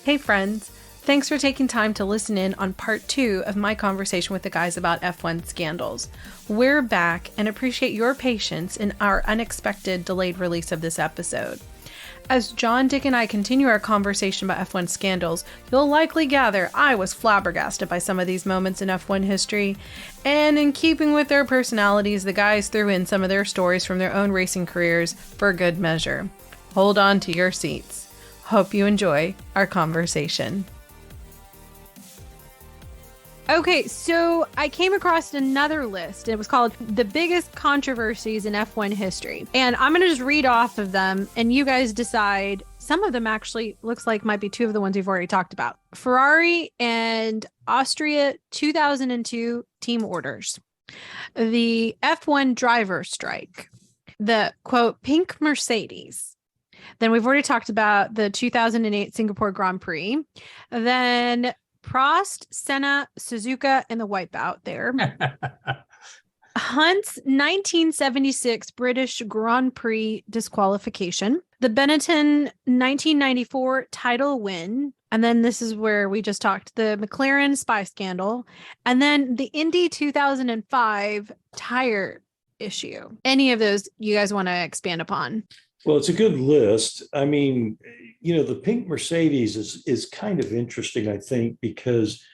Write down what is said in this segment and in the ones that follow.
Hey friends, thanks for taking time to listen in on part 2 of my conversation with the guys about F1 scandals. We're back and appreciate your patience in our unexpected delayed release of this episode. As John, Dick, and I continue our conversation about F1 scandals, you'll likely gather I was flabbergasted by some of these moments in F1 history, and in keeping with their personalities, the guys threw in some of their stories from their own racing careers for good measure. Hold on to your seats. Hope you enjoy our conversation. Okay, so I came across another list. It was called The Biggest Controversies in F1 History. And I'm going to just read off of them, and you guys decide. Some of them actually looks like might be two of the ones we've already talked about. Ferrari and Austria 2002 team orders. The F1 driver strike. The, quote, pink Mercedes. Then we've already talked about the 2008 Singapore Grand Prix. Then Prost, Senna, Suzuka, and the wipeout there. Hunt's 1976 British Grand Prix disqualification. The Benetton 1994 title win. And then this is where we just talked, the McLaren spy scandal. And then the Indy 2005 tire issue. Any of those you guys want to expand upon? Well, it's a good list. I mean, the pink Mercedes is kind of interesting, I think, because,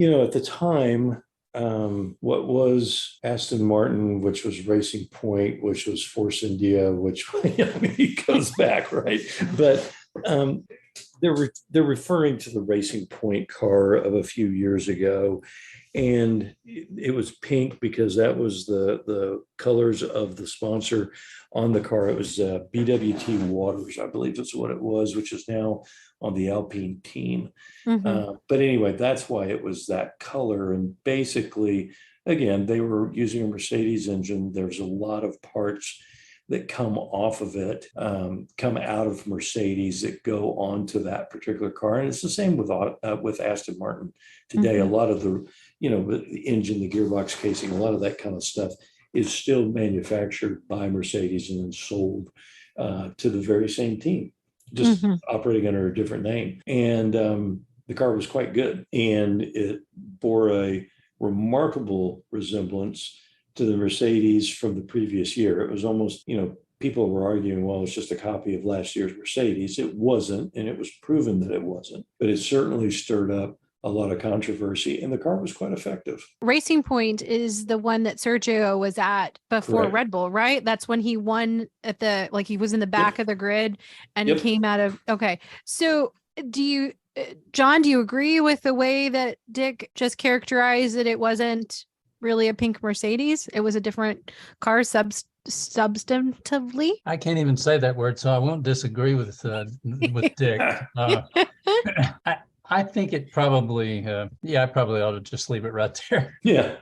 at the time, what was Aston Martin, which was Racing Point, which was Force India, which it goes back, right? But they're referring to the Racing Point car of a few years ago. And it was pink because that was the colors of the sponsor on the car. It was BWT Waters, I believe is what it was, which is now on the Alpine team. Mm-hmm. But anyway, that's why it was that color. And basically, again, they were using a Mercedes engine. There's a lot of parts that come off of it, come out of Mercedes that go onto that particular car. And it's the same with Aston Martin today. Mm-hmm. A lot of the engine, the gearbox casing, a lot of that kind of stuff is still manufactured by Mercedes and then sold to the very same team, just mm-hmm. operating under a different name. And the car was quite good. And it bore a remarkable resemblance to the Mercedes from the previous year. It was almost, people were arguing, well, it's just a copy of last year's Mercedes. It wasn't, and it was proven that it wasn't. But it certainly stirred up a lot of controversy, and the car was quite effective. Racing Point is the one that Sergio was at before Correct. Red Bull, right? That's when he won at he was in the back of the grid and he came out of, okay. So John, do you agree with the way that Dick just characterized that it wasn't really a pink Mercedes? It was a different car substantively? I can't even say that word, so I won't disagree with Dick. I think it probably, I probably ought to just leave it right there. Yeah.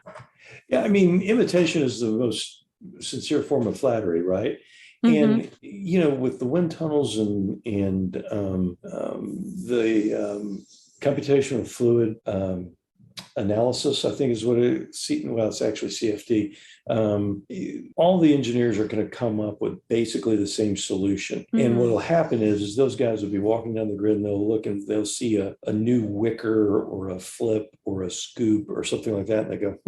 I mean, imitation is the most sincere form of flattery, right? Mm-hmm. And, with the wind tunnels and the computational fluid analysis, I think is what it's actually CFD. All the engineers are going to come up with basically the same solution. Mm-hmm. And what will happen is those guys will be walking down the grid and they'll look and they'll see a new wicker or a flip or a scoop or something like that. And they go,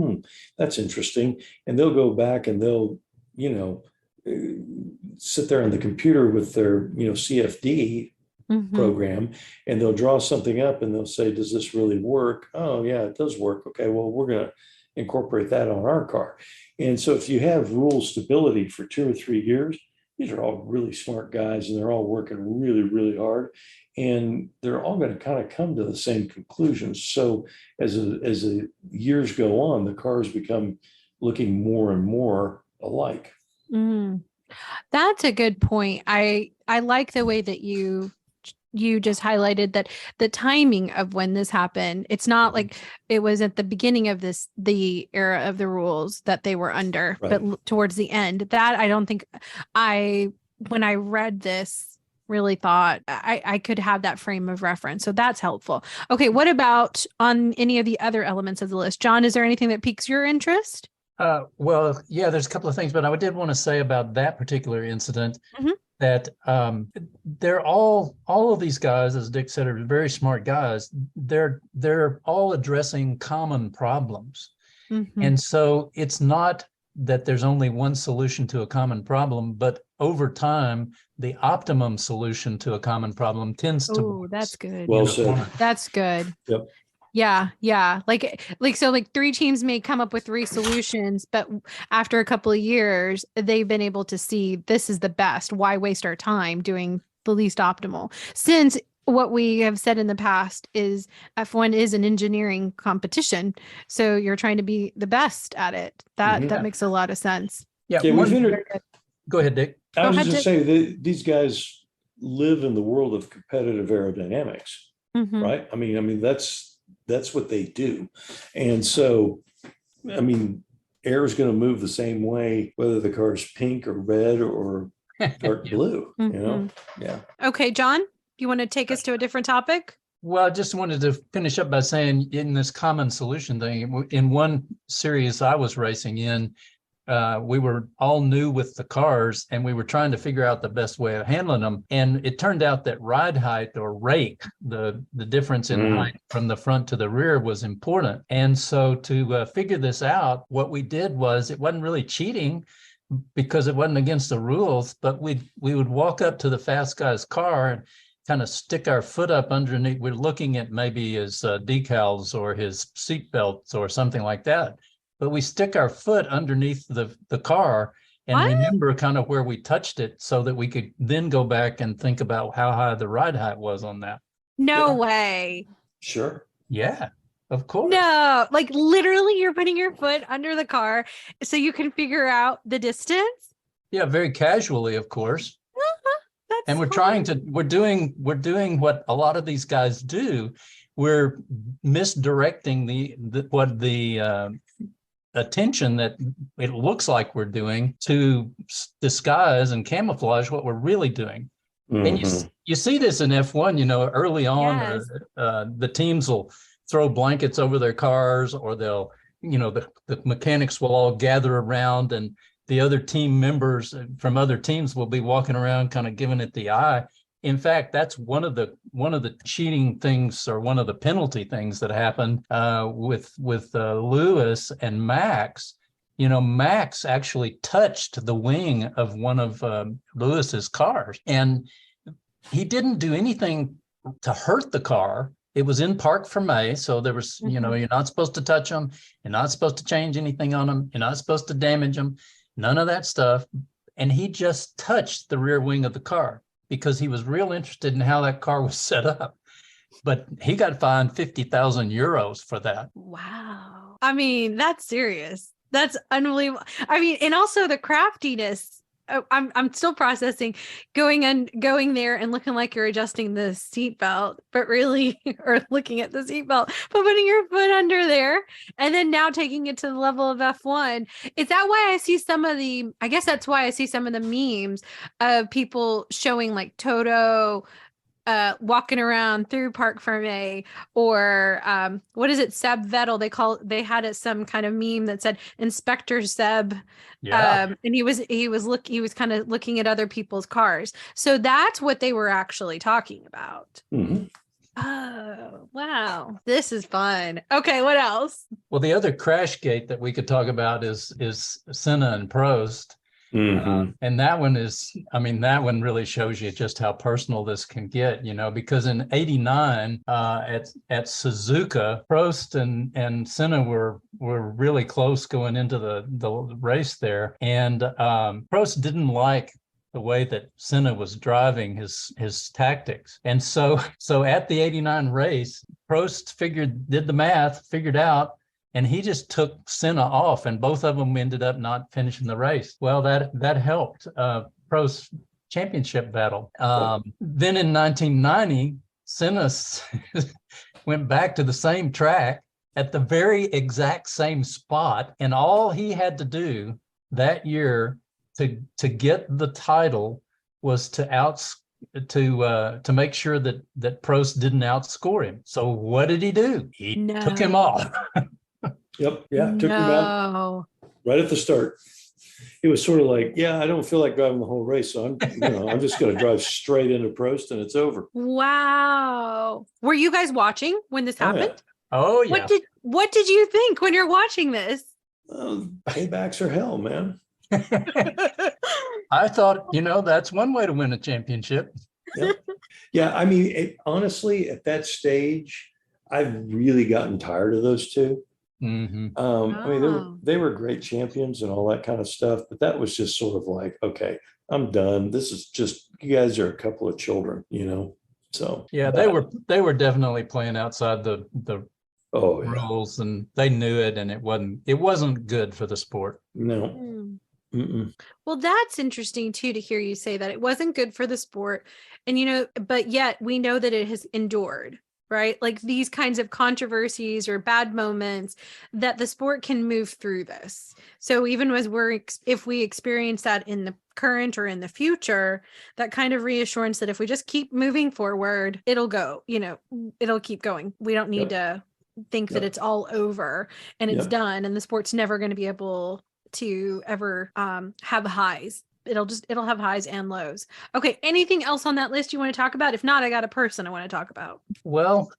that's interesting. And they'll go back and they'll, sit there on the computer with their, CFD mm-hmm. program, and they'll draw something up and they'll say, does this really work? Oh yeah, it does work. Okay, well, we're going to incorporate that on our car. And so if you have rule stability for 2 or 3 years, these are all really smart guys and they're all working really, really hard. And they're all going to kind of come to the same conclusions. So as the years go on, the cars become looking more and more alike. Mm. That's a good point. I like the way that you just highlighted that the timing of when this happened. It's not like it was at the beginning of the era of the rules that they were under, right. But towards the end. That I don't think when I read this, really thought I could have that frame of reference. So that's helpful. Okay, what about on any of the other elements of the list? John, is there anything that piques your interest? Well, yeah, there's a couple of things, but I did want to say about that particular incident. Mm-hmm. that they're all of these guys, as Dick said, are very smart guys. They're all addressing common problems. Mhm. And so it's not that there's only one solution to a common problem, but over time, the optimum solution to a common problem tends to. Oh, that's good. Well said. That's good. Yep. Yeah. Like 3 teams may come up with 3 solutions, but after a couple of years, they've been able to see this is the best. Why waste our time doing the least optimal? Since what we have said in the past is F1 is an engineering competition. So you're trying to be the best at it. That makes a lot of sense. Yeah, go ahead, Dick. I was just saying that these guys live in the world of competitive aerodynamics, right? I mean, that's what they do. And so, I mean, air is going to move the same way, whether the car is pink or red or dark blue, you know? Yeah. Okay, John, you want to take us to a different topic? Well, I just wanted to finish up by saying in this common solution thing, in one series I was racing in, we were all new with the cars and we were trying to figure out the best way of handling them. And it turned out that ride height or rake, the difference in height from the front to the rear was important. And so to figure this out, what we did was, it wasn't really cheating because it wasn't against the rules, but we would walk up to the fast guy's car and kind of stick our foot up underneath. We're looking at maybe his decals or his seat belts or something like that. But we stick our foot underneath the car and remember kind of where we touched it so that we could then go back and think about how high the ride height was on that. No way. Sure. Yeah, of course. No, like literally you're putting your foot under the car so you can figure out the distance. Yeah, very casually, of course. That's and we're doing what a lot of these guys do. We're misdirecting the attention that it looks like we're doing to disguise and camouflage what we're really doing. And you see this in F1, you know, early on, the teams will throw blankets over their cars, or they'll, you know, the mechanics will all gather around and the other team members from other teams will be walking around kind of giving it the eye. In fact, that's one of the cheating things, or one of the penalty things that happened with Lewis and Max. You know, Max actually touched the wing of one of Lewis's cars, and he didn't do anything to hurt the car. It was in parc fermé, so there was, you know, you're not supposed to touch them, you're not supposed to change anything on them, you're not supposed to damage them, none of that stuff. And he just touched the rear wing of the car, because he was real interested in how that car was set up. But he got fined 50,000 euros for that. Wow. I mean, that's serious. That's unbelievable. I mean, and also the craftiness. I'm still processing going there and looking like you're adjusting the seatbelt, but really, or looking at the seatbelt, but putting your foot under there, and then now taking it to the level of F1. Is that why I guess that's why I see some of the memes of people showing like Toto walking around through Parc Fermé, or what is it, Seb Vettel? They had it, some kind of meme that said Inspector Seb. And he was kind of looking at other people's cars. So that's what they were actually talking about. Oh, wow. This is fun. Okay, what else? Well, the other crash gate that we could talk about is Senna and Prost. And that one that one really shows you just how personal this can get, you know, because in '89 at Suzuka, Prost and Senna were really close going into the race there, and Prost didn't like the way that Senna was driving his tactics, and so at the '89 race, Prost did the math, figured out. And he just took Senna off, and both of them ended up not finishing the race. Well, that helped Prost's championship battle. Then in 1990, Senna went back to the same track at the very exact same spot, and all he had to do that year to get the title was to make sure that Prost didn't outscore him. So what did he do? He took him off. Yep. Yeah. Took him out right at the start. it was sort of like, yeah, I don't feel like driving the whole race. So I'm just going to drive straight into Prost and it's over. Wow. Were you guys watching when this Oh, yeah. happened? Oh yeah. What did you think when you're watching this? Paybacks are hell, man. I thought, that's one way to win a championship. Yeah. Yeah. I mean, honestly, at that stage, I've really gotten tired of those two. Mm-hmm. I mean, they were great champions and all that kind of stuff, but that was just sort of like, okay, I'm done. This is just, you guys are a couple of children, So yeah, they were definitely playing outside the rules, and they knew it, and it wasn't good for the sport. No. Mm-mm. Well, that's interesting too, to hear you say that it wasn't good for the sport. And, but yet we know that it has endured, right? Like these kinds of controversies or bad moments, that the sport can move through this. So even as if we experience that in the current or in the future, that kind of reassurance that if we just keep moving forward, it'll go, it'll keep going. We don't need to think that it's all over and it's done, and the sport's never going to be able to ever have highs. It'll have highs and lows. Okay, anything else on that list you want to talk about? If not, I got a person I want to talk about. Well,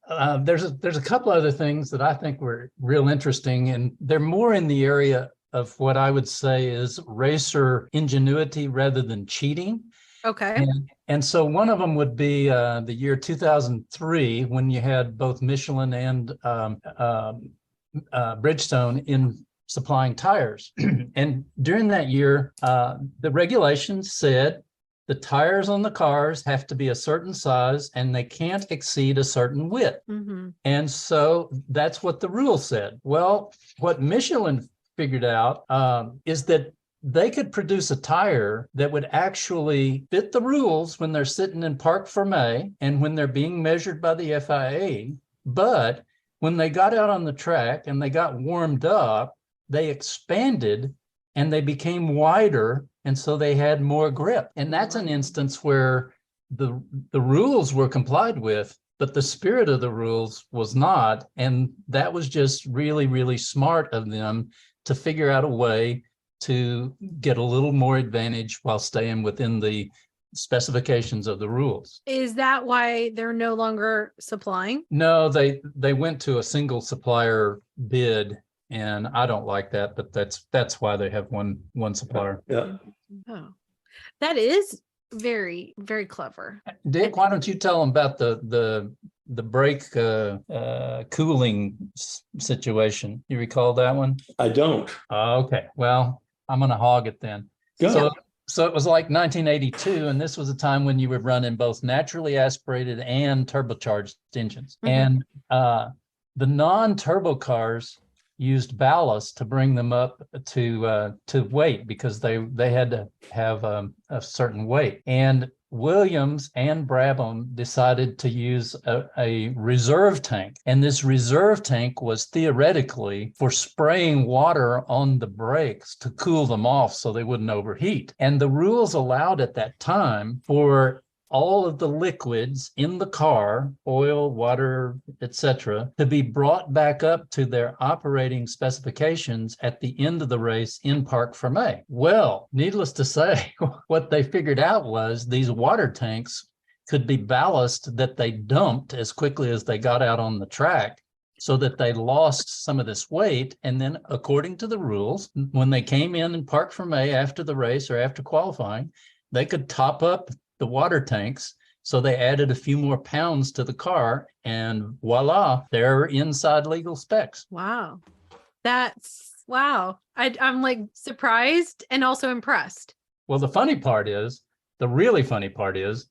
there's a couple other things that I think were real interesting, and they're more in the area of what I would say is racer ingenuity rather than cheating. Okay. And so one of them would be the year 2003, when you had both Michelin and Bridgestone in supplying tires. And during that year, the regulations said the tires on the cars have to be a certain size and they can't exceed a certain width. Mm-hmm. And so that's what the rule said. Well, what Michelin figured out is that they could produce a tire that would actually fit the rules when they're sitting in Parc Fermé and when they're being measured by the FIA. But when they got out on the track and they got warmed up, they expanded and they became wider, and so they had more grip. And that's an instance where the rules were complied with, but the spirit of the rules was not. And that was just really, really smart of them to figure out a way to get a little more advantage while staying within the specifications of the rules. Is that why they're no longer supplying? No, they went to a single supplier bid. And I don't like that, but that's why they have one supplier. Yeah. Oh, that is very, very clever. Dick, why don't you tell them about the brake cooling situation? You recall that one? I don't. Okay, well, I'm going to hog it then. So it was like 1982, and this was a time when you were running both naturally aspirated and turbocharged engines. Mm-hmm. And the non-turbo cars used ballast to bring them up to weight, because they had to have a certain weight. And Williams and Brabham decided to use a reserve tank. And this reserve tank was theoretically for spraying water on the brakes to cool them off so they wouldn't overheat. And the rules allowed at that time for all of the liquids in the car, oil, water, etc., to be brought back up to their operating specifications at the end of the race in Parc Fermé. Well, needless to say, what they figured out was these water tanks could be ballast that they dumped as quickly as they got out on the track, so that they lost some of this weight. And then, according to the rules, when they came in Parc Fermé after the race or after qualifying, they could top up the water tanks. So they added a few more pounds to the car, and voila, they're inside legal specs. Wow. Wow. I'm like surprised and also impressed. Well, the really funny part is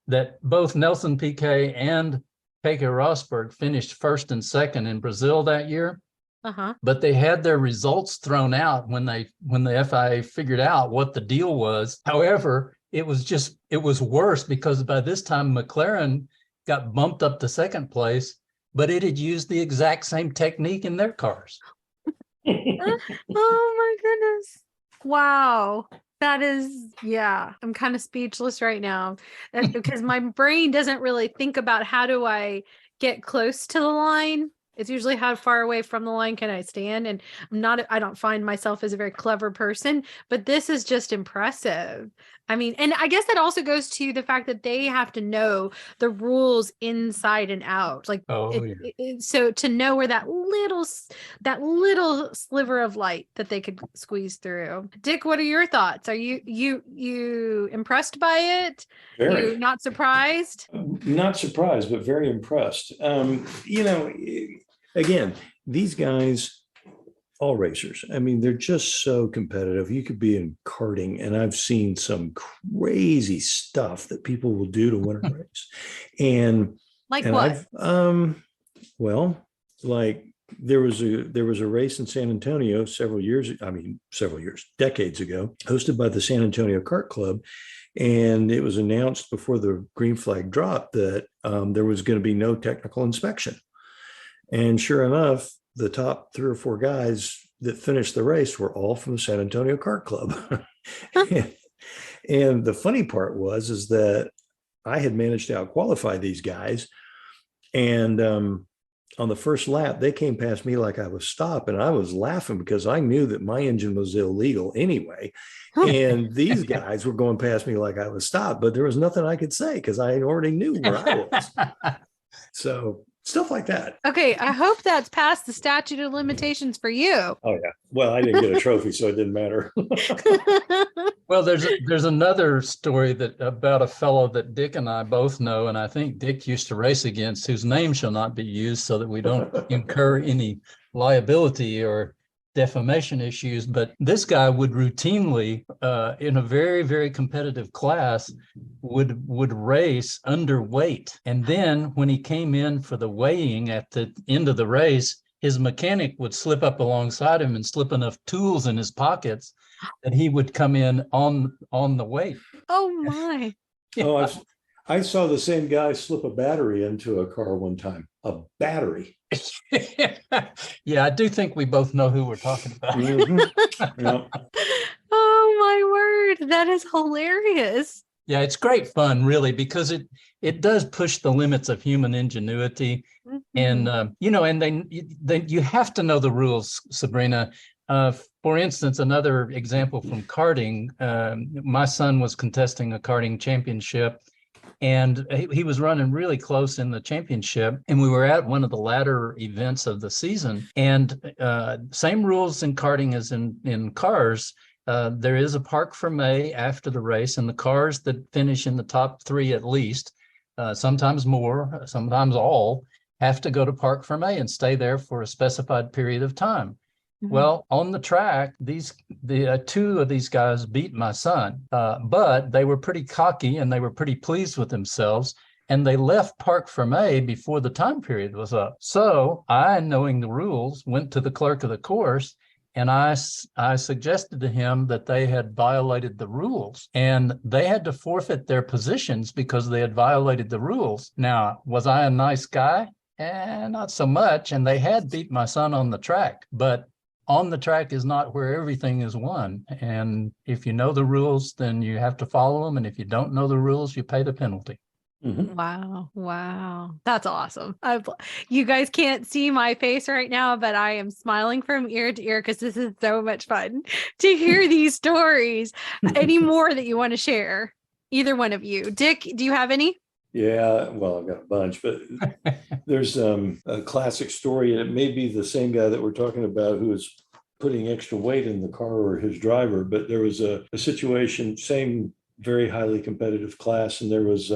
that both Nelson Piquet and Peke Rosberg finished first and second in Brazil that year. Uh-huh. But they had their results thrown out when the FIA figured out what the deal was. However, it was worse, because by this time McLaren got bumped up to second place, but it had used the exact same technique in their cars. Oh my goodness. Wow. That is, yeah, I'm kind of speechless right now, because my brain doesn't really think about how do I get close to the line It's usually how far away from the line can I stand? And I don't find myself as a very clever person, but this is just impressive. I mean, and I guess that also goes to the fact that they have to know the rules inside and out. Like, so to know where that little sliver of light that they could squeeze through. Dick, what are your thoughts? Are you impressed by it? Very. You not surprised? Not surprised, but very impressed. Again, these guys, all racers, I mean, they're just so competitive. You could be in karting, and I've seen some crazy stuff that people will do to win a race. And what? Well, like there was a race in San Antonio decades ago, hosted by the San Antonio Kart Club. And it was announced before the green flag dropped that there was going to be no technical inspection. And sure enough, the top 3 or 4 guys that finished the race were all from the San Antonio Kart Club. And the funny part is that I had managed to outqualify these guys. And on the first lap, they came past me like I was stopped, and I was laughing because I knew that my engine was illegal anyway. And these guys were going past me like I was stopped, but there was nothing I could say because I already knew where I was. So stuff like that. Okay, I hope that's past the statute of limitations for you. Oh yeah. Well, I didn't get a trophy, so it didn't matter. Well, there's another story about a fellow that Dick and I both know, and I think Dick used to race against, whose name shall not be used so that we don't incur any liability or defamation issues. But this guy would routinely, in a very, very competitive class, would race underweight. And then when he came in for the weighing at the end of the race, his mechanic would slip up alongside him and slip enough tools in his pockets that he would come in on the weight. Oh my. Yeah. Oh, I saw the same guy slip a battery into a car one time. A battery. Yeah, I do think we both know who we're talking about. Mm-hmm. Yep. Oh my word. That is hilarious. Yeah, it's great fun, really, because it does push the limits of human ingenuity. Mm-hmm. And, and then you have to know the rules, Sabrina. For instance, another example from karting, my son was contesting a karting championship, and he was running really close in the championship. And we were at one of the latter events of the season. And same rules in karting as in cars. There is a park for May after the race, and the cars that finish in the top 3 at least, sometimes more, sometimes all, have to go to park for May and stay there for a specified period of time. Mm-hmm. Well, on the track, the 2 of these guys beat my son, but they were pretty cocky and they were pretty pleased with themselves, and they left Parc Fermé before the time period was up. So I, knowing the rules, went to the clerk of the course, and I suggested to him that they had violated the rules, and they had to forfeit their positions because they had violated the rules. Now, was I a nice guy? Not so much, and they had beat my son on the track, but on the track is not where everything is won. And if you know the rules, then you have to follow them. And if you don't know the rules, you pay the penalty. Mm-hmm. Wow. That's awesome. You guys can't see my face right now, but I am smiling from ear to ear because this is so much fun to hear these stories. Any more that you want to share? Either one of you. Dick, do you have any? Yeah, well, I've got a bunch, but there's a classic story, and it may be the same guy that we're talking about who is putting extra weight in the car, or his driver. But there was a situation, same very highly competitive class, and there was,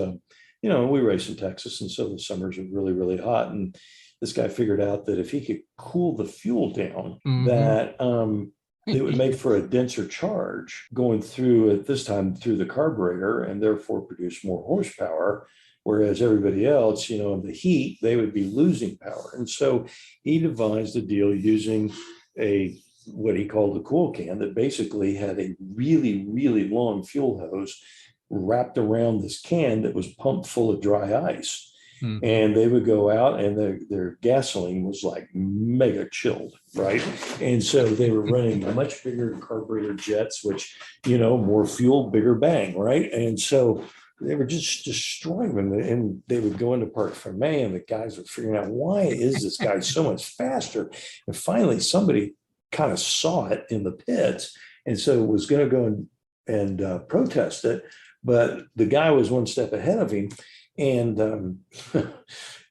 we race in Texas, and so the summers are really, really hot. And this guy figured out that if he could cool the fuel down, mm-hmm. that it would make for a denser charge going through, at this time, through the carburetor, and therefore produce more horsepower. Whereas everybody else, in the heat, they would be losing power. And so he devised a deal using what he called a cool can that basically had a really, really long fuel hose wrapped around this can that was pumped full of dry ice. Mm-hmm. And they would go out, and their gasoline was like mega chilled, right? And so they were running much bigger carburetor jets, which, more fuel, bigger bang, right? And so they were just destroying them. And they would go into Parc Fermé, and the guys were figuring out, why is this guy so much faster? And finally, somebody kind of saw it in the pits, and so was going to go and protest it. But the guy was one step ahead of him. And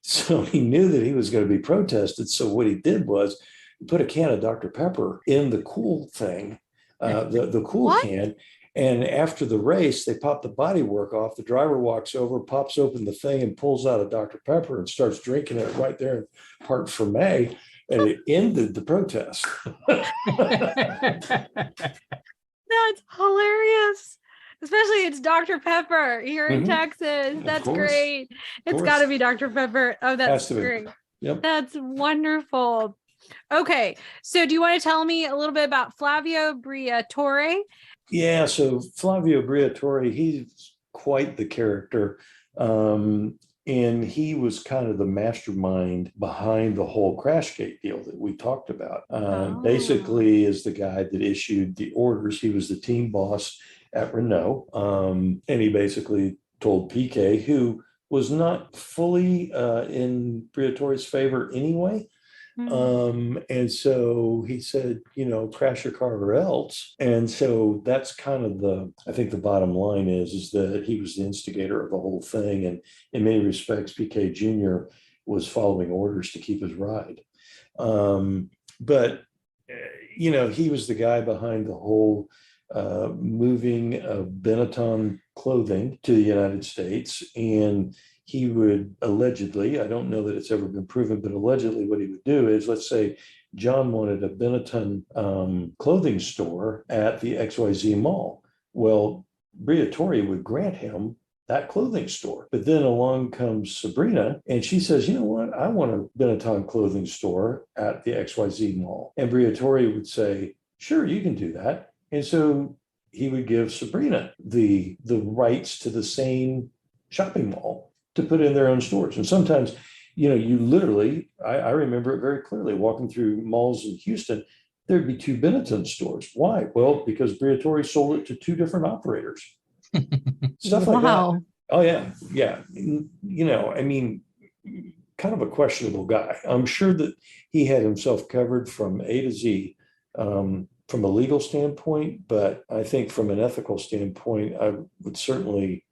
so he knew that he was going to be protested. So what he did was put a can of Dr. Pepper in the cool thing, the cool What? can. And after the race, they pop the bodywork off. The driver walks over, pops open the thing, and pulls out a Dr. Pepper and starts drinking it right there in Parc Fermé. And it ended the protest. That's hilarious. Especially it's Dr. Pepper here in Texas. That's great. It's got to be Dr. Pepper. Oh, that's great. Yep. That's wonderful. Okay. So do you want to tell me a little bit about Flavio Briatore? Yeah. So Flavio Briatore, he's quite the character. And he was kind of the mastermind behind the whole Crashgate deal that we talked about. Basically, is the guy that issued the orders. He was the team boss at Renault. And he basically told Piquet, who was not fully in Briatore's favor anyway. And so he said, crash your car or else. And so that's kind of I think the bottom line is that he was the instigator of the whole thing. And in many respects, Piquet Jr. was following orders to keep his ride. But he was the guy behind the whole moving of Benetton clothing to the United States. And he would allegedly, I don't know that it's ever been proven, but allegedly what he would do is, let's say John wanted a Benetton clothing store at the XYZ mall. Well, Briatore would grant him that clothing store. But then along comes Sabrina, and she says, you know what, I want a Benetton clothing store at the XYZ mall. And Briatore would say, sure, you can do that. And so he would give Sabrina the rights to the same shopping mall to put in their own stores. And sometimes, you literally, I remember it very clearly, walking through malls in Houston, there'd be two Benetton stores. Why? Well, because Briatore sold it to two different operators. Stuff like that. Oh, yeah. Yeah. Kind of a questionable guy. I'm sure that he had himself covered from A to Z from a legal standpoint, but I think from an ethical standpoint, I would certainly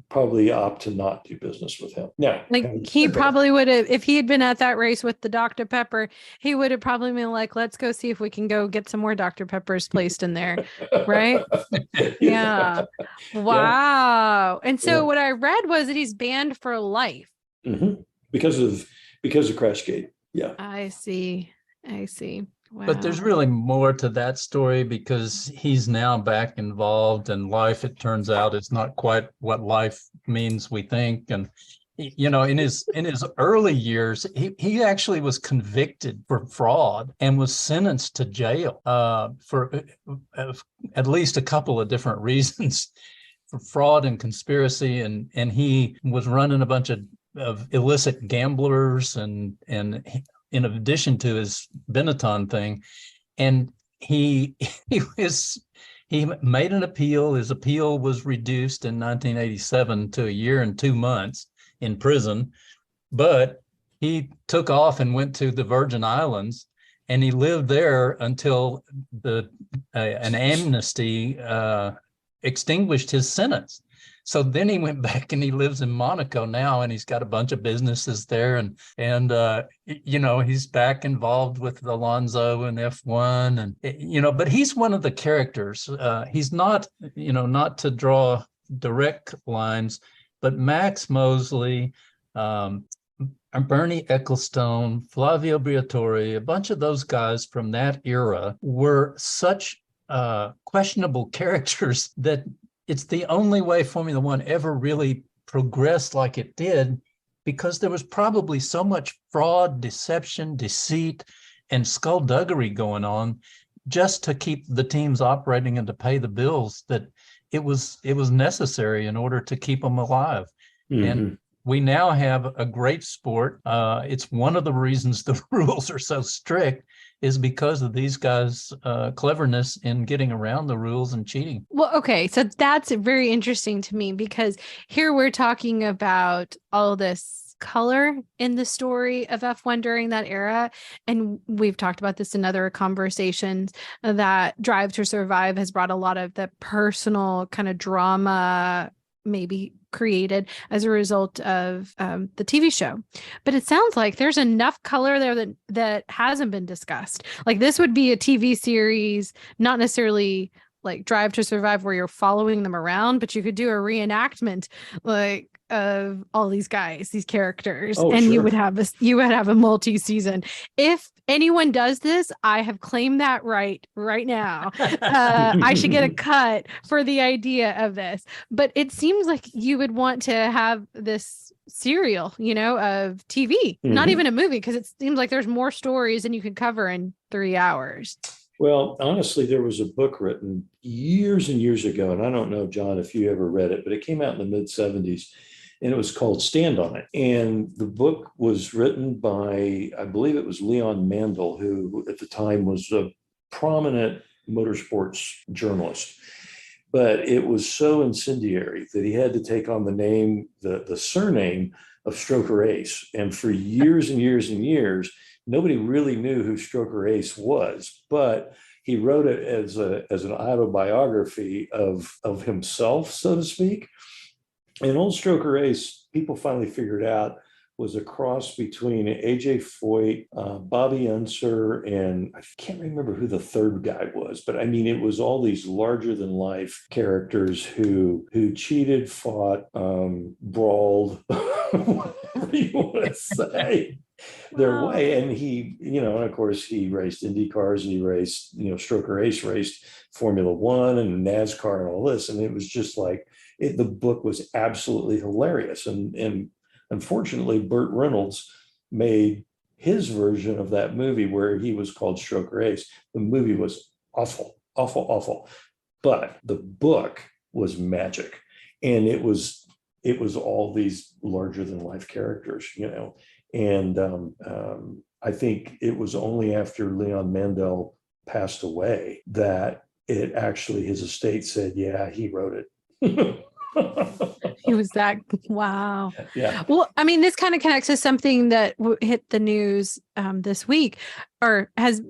probably opt to not do business with him. Now, he probably would have, if he had been at that race with the Dr. Pepper, he would have probably been like, let's go see if we can go get some more Dr. Peppers placed in there. Right? Yeah. Wow. And so what I read was that he's banned for life. Because of Crashgate. Yeah. I see. Wow. But there's really more to that story, because he's now back involved in life. It turns out it's not quite what life means, we think. And, in his early years, he actually was convicted for fraud and was sentenced to jail for at least a couple of different reasons, for fraud and conspiracy. And he was running a bunch of illicit gamblers and in addition to his Benetton thing. And he made an appeal. His appeal was reduced in 1987 to a year and 2 months in prison, but he took off and went to the Virgin Islands, and he lived there until an amnesty extinguished his sentence. So then he went back and he lives in Monaco now, and he's got a bunch of businesses there, and he's back involved with Alonso and F1, and but he's one of the characters. He's not, not to draw direct lines, but Max Mosley, Bernie Ecclestone, Flavio Briatore, a bunch of those guys from that era were such questionable characters that it's the only way Formula One ever really progressed like it did, because there was probably so much fraud, deception, deceit, and skullduggery going on just to keep the teams operating and to pay the bills, that it was necessary in order to keep them alive. And we now have a great sport. It's one of the reasons the rules are so strict, is because of these guys' cleverness in getting around the rules and cheating. Well, okay, so that's very interesting to me because here we're talking about all this color in the story of F1 during that era. And we've talked about this in other conversations that Drive to Survive has brought a lot of the personal kind of drama maybe created as a result of the TV show. But it sounds like there's enough color there that hasn't been discussed. Like this would be a TV series, not necessarily like Drive to Survive where you're following them around, but you could do a reenactment like of all these guys, these characters, and sure. you would have a multi-season. If anyone does this, I have claimed that right now. I should get a cut for the idea of this. But it seems like you would want to have this serial, of TV, not even a movie, because it seems like there's more stories than you could cover in 3 hours. Well, honestly, there was a book written years and years ago, and I don't know, John, if you ever read it, but it came out in the mid-'70s, and it was called Stand on It. And the book was written by, I believe it was Leon Mandel, who at the time was a prominent motorsports journalist. But it was so incendiary that he had to take on the surname of Stroker Ace. And for years and years and years, nobody really knew who Stroker Ace was, but he wrote it as an autobiography of himself, so to speak. And old Stroker Ace, people finally figured out, was a cross between AJ Foyt, Bobby Unser, and I can't remember who the third guy was, but I mean, it was all these larger than life characters who cheated, fought, brawled, whatever you want to say, their way. And he, and of course he raced Indy cars, and he raced, Stroker Ace raced Formula One and NASCAR and all this. And it was just like, the book was absolutely hilarious. And unfortunately, Burt Reynolds made his version of that movie where he was called Stroker Ace. The movie was awful, awful, awful. But the book was magic. And it was all these larger than life characters, And I think it was only after Leon Mandel passed away that it actually, his estate said, yeah, he wrote it. He was that, wow. Yeah. Well, I mean, this kind of connects to something that hit the news this week, or has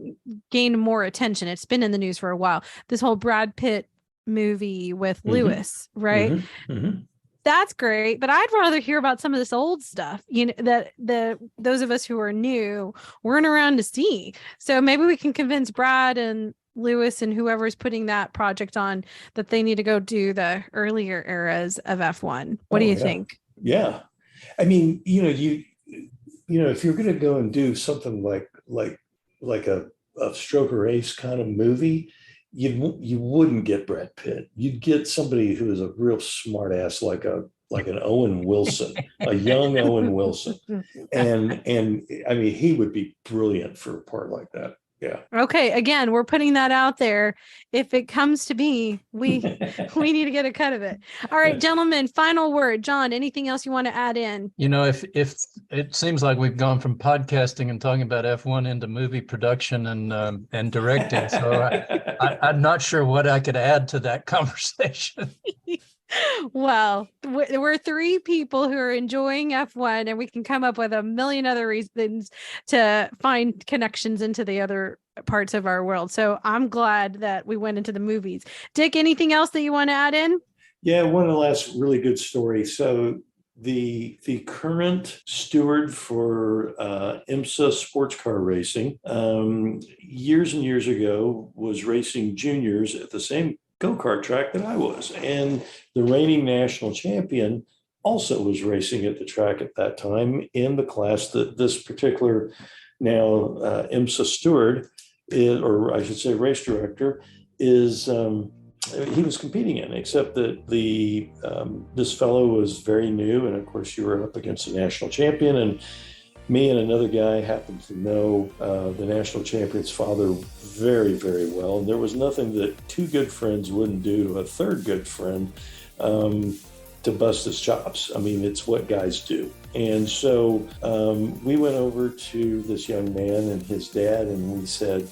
gained more attention. It's been in the news for a while. This whole Brad Pitt movie with Lewis, right? That's great, but I'd rather hear about some of this old stuff, that those of us who are new weren't around to see. So maybe we can convince Brad and Lewis and whoever's putting that project on that they need to go do the earlier eras of F1. What do you think? Yeah. I mean, if you're going to go and do something like a Stroker Ace kind of movie, you wouldn't get Brad Pitt. You'd get somebody who is a real smart ass, like an Owen Wilson, a young Owen Wilson. And I mean, he would be brilliant for a part like that. Yeah. Okay. Again, we're putting that out there. If it comes to be, we need to get a cut of it. All right, gentlemen, final word. John, anything else you want to add in? If it seems like we've gone from podcasting and talking about F1 into movie production and directing. So I'm not sure what I could add to that conversation. Well, we're 3 people who are enjoying F1, and we can come up with a million other reasons to find connections into the other parts of our world. So I'm glad that we went into the movies. Dick, anything else that you want to add in? Yeah, one last really good story. So the current steward for IMSA sports car racing years and years ago was racing juniors at the same go-kart track that I was. And the reigning national champion also was racing at the track at that time in the class that this particular now IMSA steward or I should say race director is he was competing in, except that this fellow was very new. And of course you were up against a national champion, and me and another guy happened to know the national champion's father very, very well. And there was nothing that 2 good friends wouldn't do to a third good friend. to bust his chops. I mean, it's what guys do. And so we went over to this young man and his dad, and we said,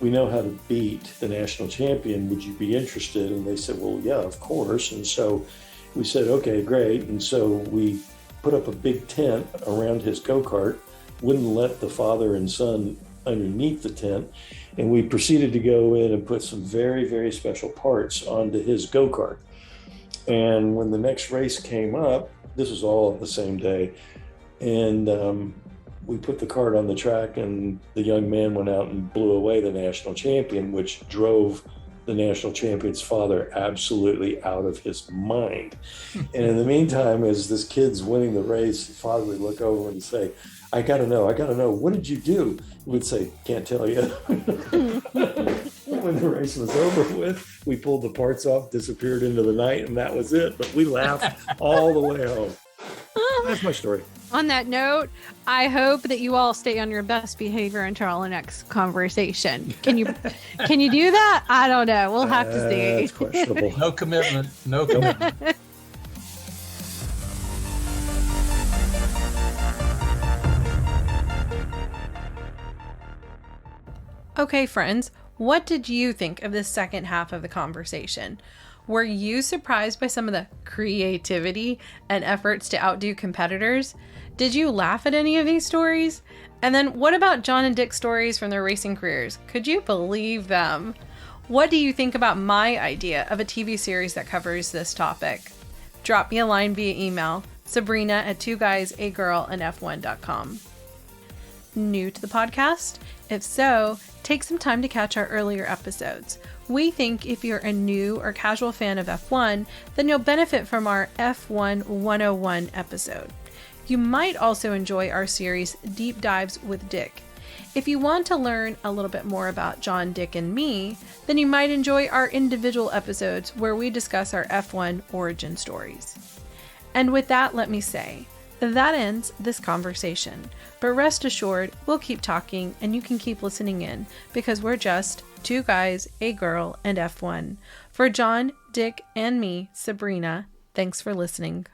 we know how to beat the national champion. Would you be interested? And they said, well, yeah, of course. And so we said, okay, great. And so we put up a big tent around his go-kart, wouldn't let the father and son underneath the tent. And we proceeded to go in and put some very, very special parts onto his go-kart. And when the next race came up, this was all the same day, and we put the kart on the track, and the young man went out and blew away the national champion, which drove the national champion's father absolutely out of his mind. And in the meantime, as this kid's winning the race, the father would look over and say, I gotta know, what did you do? He would say, can't tell you. When the race was over with, we pulled the parts off, disappeared into the night, and that was it. But we laughed all the way home. That's my story. On that note, I hope that you all stay on your best behavior until our next conversation. Can you do that? I don't know. We'll have to see. It's questionable. No commitment. No commitment. Okay, friends, what did you think of the second half of the conversation? Were you surprised by some of the creativity and efforts to outdo competitors? Did you laugh at any of these stories? And then what about John and Dick's stories from their racing careers? Could you believe them? What do you think about my idea of a TV series that covers this topic? Drop me a line via email, Sabrina@2guysagirlandf1.com. New to the podcast? If so, take some time to catch our earlier episodes. We think if you're a new or casual fan of F1, then you'll benefit from our F1 101 episode. You might also enjoy our series Deep Dives with Dick. If you want to learn a little bit more about John, Dick, and me, then you might enjoy our individual episodes where we discuss our F1 origin stories. And with that, let me say, that ends this conversation. But rest assured, we'll keep talking and you can keep listening in because we're just two guys, a girl, and F1. For John, Dick, and me, Sabrina, thanks for listening.